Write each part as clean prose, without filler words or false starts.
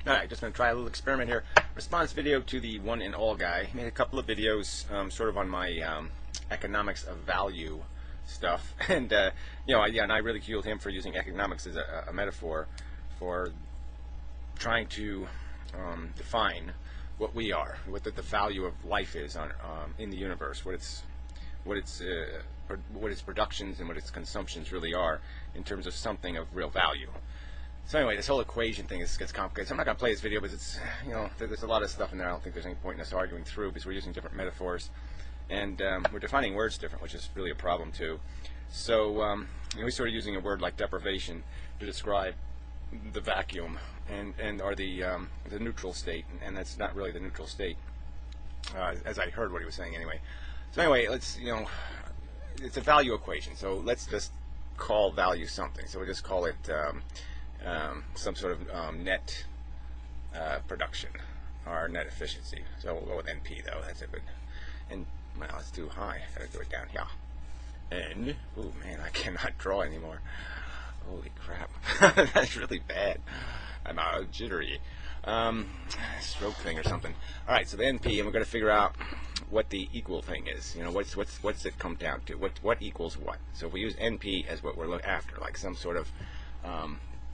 Alright, just going to try a little experiment here. Response video to the One and All guy. Made a couple of videos sort of on my economics of value stuff. And, and I ridiculed him for using economics as a metaphor for trying to define what we are, what the value of life is in the universe, what its productions and what its consumptions really are in terms of something of real value. So anyway, this whole equation thing gets complicated. So I'm not going to play this video because it's, there's a lot of stuff in there I don't think there's any point in us arguing through because we're using different metaphors. And we're defining words different, which is really a problem too. So we started using a word like deprivation to describe the vacuum or the neutral state, and that's not really the neutral state, as I heard what he was saying anyway. So anyway, it's a value equation. So let's just call value something. So we'll just call it some sort of net production or net efficiency. So we'll go with NP though. That's a good. And well, it's too high. I gotta do it down here. And oh man, I cannot draw anymore. Holy crap, that's really bad. I'm jittery. Stroke thing or something. All right, so the NP, and we're going to figure out what the equal thing is. What's it come down to? What equals what? So if we use NP as what we're after, like some sort of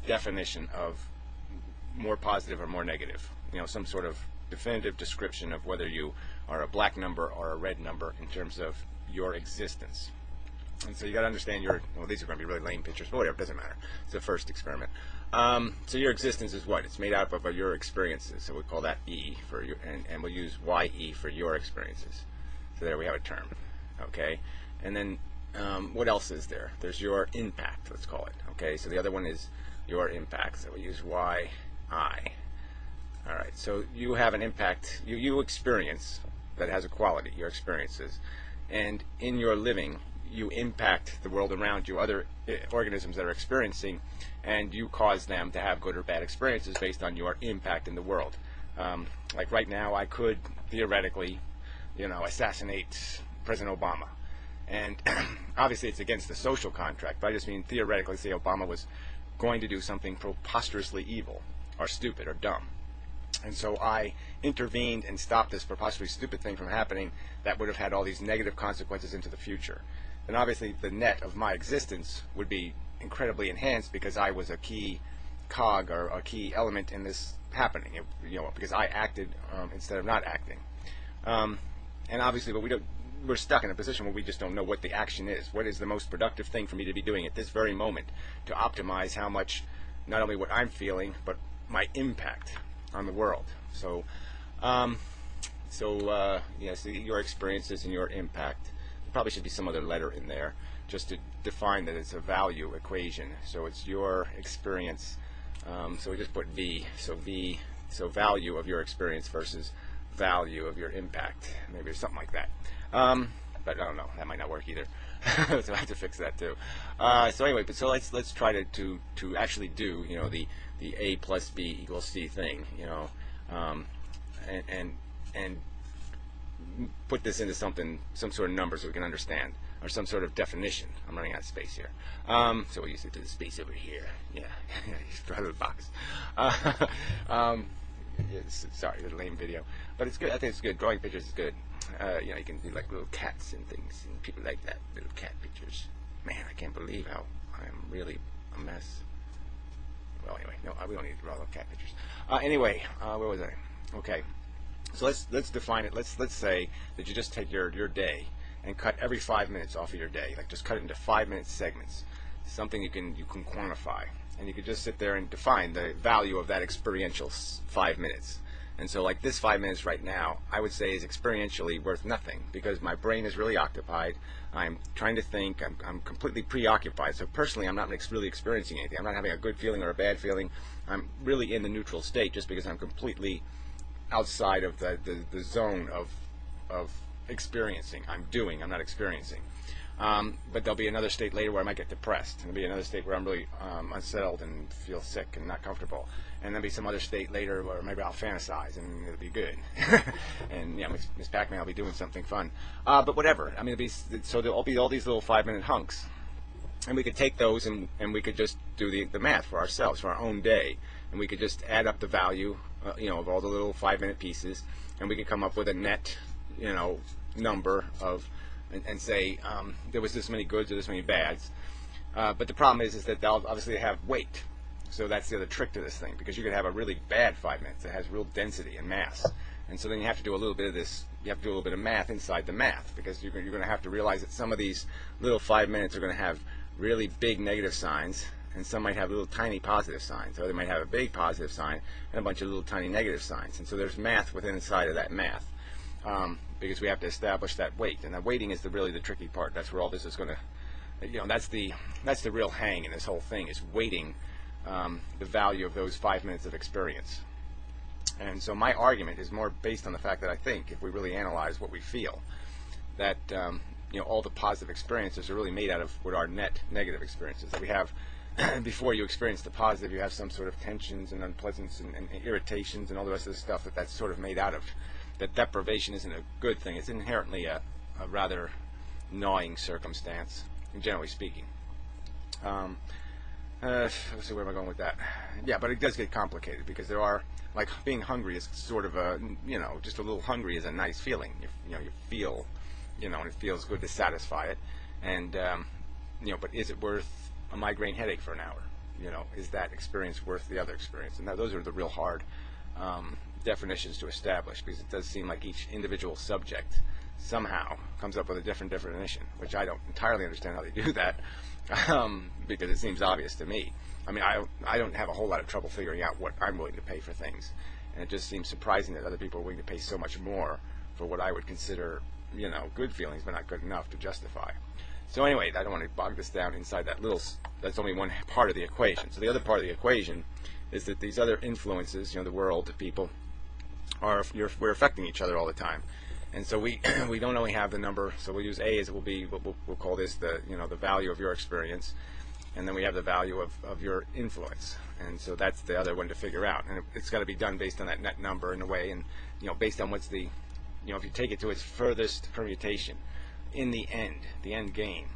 definition of more positive or more negative. Some sort of definitive description of whether you are a black number or a red number in terms of your existence. And so you got to understand these are going to be really lame pictures, but whatever, doesn't matter. It's the first experiment. So your existence is what? It's made up of your experiences. So we call that E for your, and we'll use YE for your experiences. So there we have a term. Okay, and then what else is there? There's your impact. Let's call it. Okay, so the other one is your impact. So we use YI. All right. So you have an impact. You experience that has a quality. Your experiences, and in your living, you impact the world around you, other organisms that are experiencing, and you cause them to have good or bad experiences based on your impact in the world. Like right now, I could theoretically, assassinate President Obama. And obviously it's against the social contract, but I just mean theoretically, say Obama was going to do something preposterously evil or stupid or dumb. And so I intervened and stopped this preposterously stupid thing from happening that would have had all these negative consequences into the future. And obviously the net of my existence would be incredibly enhanced because I was a key cog or a key element in this happening, because I acted instead of not acting. And obviously, but we're stuck in a position where we just don't know what the action is. What is the most productive thing for me to be doing at this very moment to optimize how much, not only what I'm feeling, but my impact on the world. So, yes, your experiences and your impact. Probably should be some other letter in there just to define that it's a value equation. So it's your experience. So we just put V. So value of your experience versus value of your impact. Maybe there's something like that. But I don't know. That might not work either. So I have to fix that too. So anyway, but so let's try to actually do the A plus B equals C thing. And put this into some sort of numbers so we can understand, or some sort of definition. I'm running out of space here. So we'll use it to the space over here. Yeah, out of the box. Sorry, the lame video, but it's good. I think it's good. Drawing pictures is good. You can do like little cats and things, and people like that, little cat pictures. Man, I can't believe how I am really a mess. Well, anyway, no, we don't need to draw little cat pictures. Anyway, where was I? Okay. So let's define it. Let's say that you just take your day and cut every 5 minutes off of your day. Like just cut it into 5-minute segments. Something you can quantify, and you could just sit there and define the value of that experiential 5 minutes. And so like this 5 minutes right now, I would say is experientially worth nothing because my brain is really occupied. I'm trying to think. I'm completely preoccupied. So personally, I'm not really experiencing anything. I'm not having a good feeling or a bad feeling. I'm really in the neutral state just because I'm completely outside of the zone of experiencing. I'm not experiencing. But there'll be another state later where I might get depressed. And there'll be another state where I'm really unsettled and feel sick and not comfortable. And there'll be some other state later where maybe I'll fantasize and it'll be good. And Miss Pac-Man will be doing something fun. But whatever. I mean, so there'll be all these little 5-minute hunks. And we could take those and we could just do the math for ourselves, for our own day. and we could just add up the value, of all the little 5-minute pieces, and we could come up with a net, number of, and say there was this many goods or this many bads. But the problem is that they'll obviously have weight. So that's the other trick to this thing, because you could have a really bad 5 minutes that has real density and mass. And so then you have to do a little bit of this, you have to do a little bit of math inside the math, because you're going to have to realize that some of these little 5 minutes are going to have really big negative signs, and some might have little tiny positive signs, or they might have a big positive sign and a bunch of little tiny negative signs. And so there's math within inside of that math, because we have to establish that weight, and that weighting is really the tricky part. That's where all this is going to, that's the real hang in this whole thing, is weighting the value of those 5 minutes of experience. And so my argument is more based on the fact that I think if we really analyze what we feel, that all the positive experiences are really made out of what are net negative experiences that we have. Before you experience the positive, you have some sort of tensions and unpleasantness and irritations and all the rest of the stuff that's sort of made out of. That deprivation isn't a good thing. It's inherently a rather gnawing circumstance, generally speaking. Let's see, where am I going with that? Yeah, but it does get complicated, because there are, like, being hungry is sort of a, just a little hungry is a nice feeling. You feel, and it feels good to satisfy it. And, but is it worth a migraine headache for an hour? Is that experience worth the other experience? And those are the real hard definitions to establish, because it does seem like each individual subject somehow comes up with a different definition, which I don't entirely understand how they do that, because it seems obvious to me. I mean, I don't have a whole lot of trouble figuring out what I'm willing to pay for things, and it just seems surprising that other people are willing to pay so much more for what I would consider, good feelings, but not good enough to justify. So anyway, I don't want to bog this down inside that that's only one part of the equation. So the other part of the equation is that these other influences, the world, the people, we're affecting each other all the time. And so we don't only have the number, so we'll use A as it will be, we'll call this the value of your experience, and then we have the value of your influence. And so that's the other one to figure out. And it's got to be done based on that net number in a way, and based on what's the, if you take it to its furthest permutation, in the end game,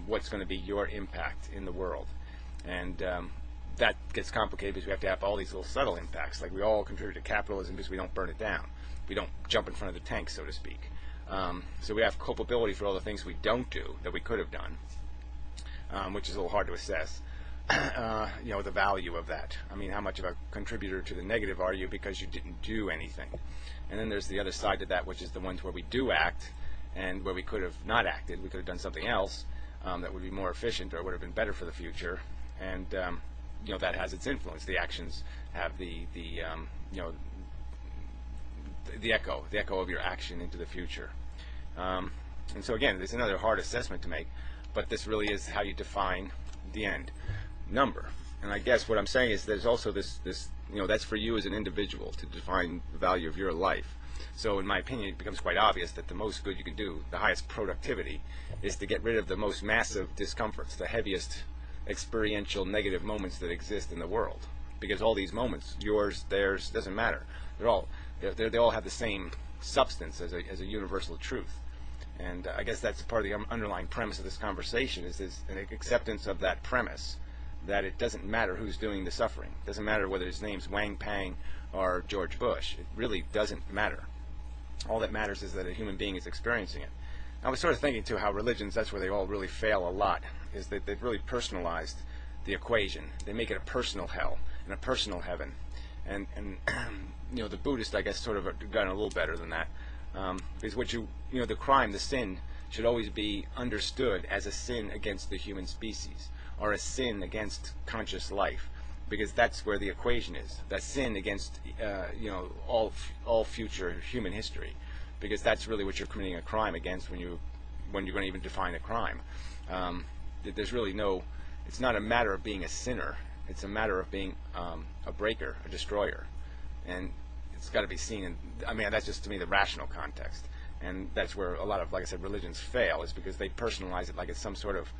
what's going to be your impact in the world. And that gets complicated because we have to have all these little subtle impacts, like we all contribute to capitalism because we don't burn it down. We don't jump in front of the tank, so to speak. So we have culpability for all the things we don't do that we could have done, which is a little hard to assess. The value of that. I mean, how much of a contributor to the negative are you because you didn't do anything? And then there's the other side to that, which is the ones where we do act, and where we could have not acted. We could have done something else that would be more efficient or would have been better for the future. And that has its influence. The actions have the echo of your action into the future. And so again, there's another hard assessment to make, but this really is how you define the end number. And I guess what I'm saying is there's also this that's for you as an individual to define the value of your life. So in my opinion, it becomes quite obvious that the most good you can do, the highest productivity, is to get rid of the most massive discomforts, the heaviest experiential negative moments that exist in the world. Because all these moments, yours, theirs, doesn't matter. They all have the same substance as a universal truth. And I guess that's part of the underlying premise of this conversation, is an acceptance of that premise, that it doesn't matter who's doing the suffering. It doesn't matter whether his name's Wang Pang or George Bush. It really doesn't matter. All that matters is that a human being is experiencing it. I was sort of thinking, too, how religions, that's where they all really fail a lot, is that they've really personalized the equation. They make it a personal hell and a personal heaven. And the Buddhists, I guess, sort of have done a little better than that. Because the crime, the sin, should always be understood as a sin against the human species, or a sin against conscious life, because that's where the equation is. That sin against all future human history, because that's really what you're committing a crime against when you're going to even define a crime. There's really it's not a matter of being a sinner. It's a matter of being a breaker, a destroyer, and it's got to be seen in. That's just to me the rational context, and that's where a lot of, like I said, religions fail, is because they personalize it like it's some sort of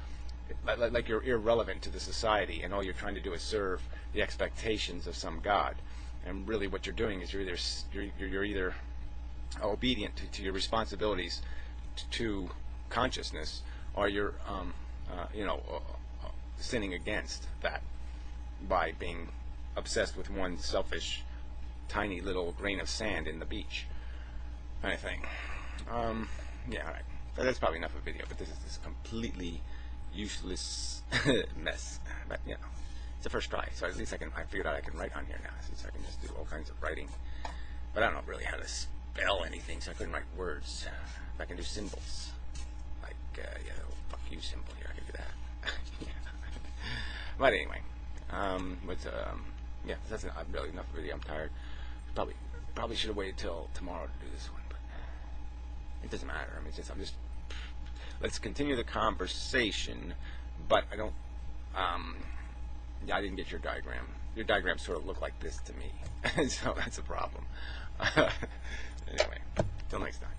like you're irrelevant to the society, and all you're trying to do is serve the expectations of some god. And really, what you're doing is you're either obedient to your responsibilities to consciousness, or you're sinning against that by being obsessed with one selfish, tiny little grain of sand in the beach, kind of thing. Yeah, all right. So that's probably enough of a video, but this is this completely useless mess. But you know, it's the first try, so at least I figured out I can write on here now, so I can just do all kinds of writing. But I don't know really how to spell anything, so I couldn't write words. I can do symbols, like yeah, the little fuck you symbol here. I can do that. Yeah. But anyway, yeah, that's really enough of a video. I'm tired. Probably should have waited till tomorrow to do this one, but it doesn't matter. I mean, let's continue the conversation. But I don't. Yeah, I didn't get your diagram. Your diagrams sort of look like this to me, so that's a problem. Anyway, till next time.